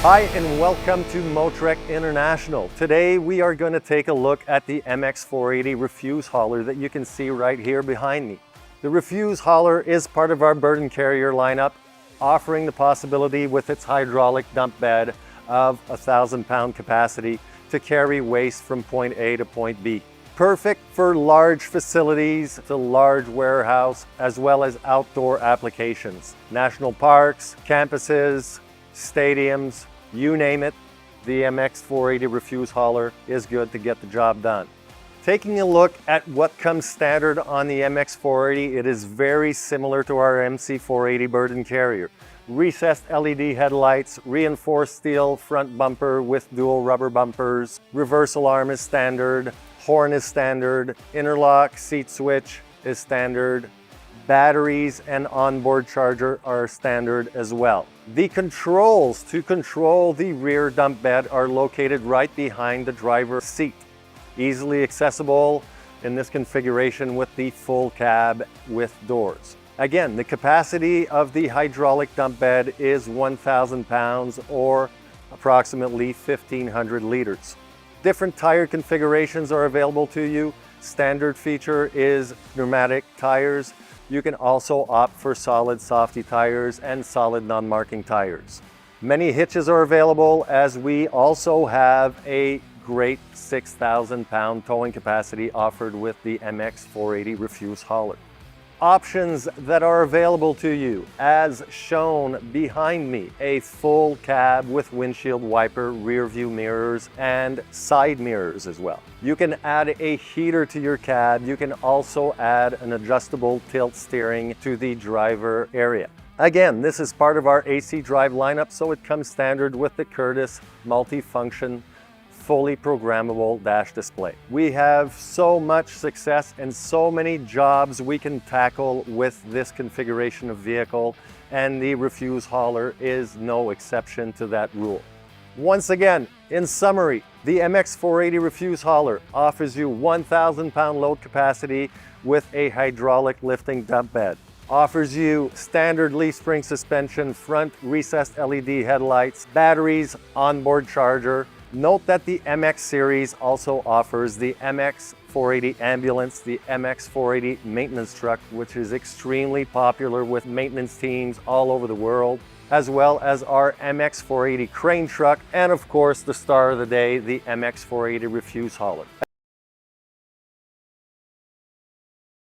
Hi and welcome to Motrec International. Today we are going to take a look at the MX-480 refuse hauler that you can see right here behind me. The refuse hauler is part of our burden carrier lineup, offering the possibility with its hydraulic dump bed of 1,000-pound capacity to carry waste from point A to point B. Perfect for large facilities, the large warehouse, as well as outdoor applications. National parks, campuses, stadiums, you name it, the MX-480 refuse hauler is good to get the job done. Taking a look at what comes standard on the MX-480, it is very similar to our MC-480 burden carrier. Recessed LED headlights, reinforced steel front bumper with dual rubber bumpers, reversal arm is standard, horn is standard, interlock seat switch is standard, batteries and onboard charger are standard as well. The controls to control the rear dump bed are located right behind the driver's seat. Easily accessible in this configuration with the full cab with doors. Again, the capacity of the hydraulic dump bed is 1,000 pounds or approximately 1,500 liters. Different tire configurations are available to you. Standard feature is pneumatic tires. You can also opt for solid softy tires and solid non-marking tires. Many hitches are available, as we also have a great 6,000-pound towing capacity offered with the MX-480 refuse hauler. Options that are available to you, as shown behind me, a full cab with windshield wiper, rear view mirrors, and side mirrors as well. You can add a heater to your cab. You can also add an adjustable tilt steering to the driver area. Again, this is part of our AC drive lineup, so it comes standard with the Curtis multi-function fully programmable dash display. We have so much success and so many jobs we can tackle with this configuration of vehicle, and the refuse hauler is no exception to that rule. Once again, in summary, the MX-480 refuse hauler offers you 1,000-pound load capacity with a hydraulic lifting dump bed. Offers you standard leaf spring suspension, front recessed LED headlights, batteries, onboard charger. Note that the MX series also offers the MX-480 ambulance, the MX-480 maintenance truck, which is extremely popular with maintenance teams all over the world, as well as our MX-480 crane truck, and of course the star of the day, the MX-480 refuse hauler.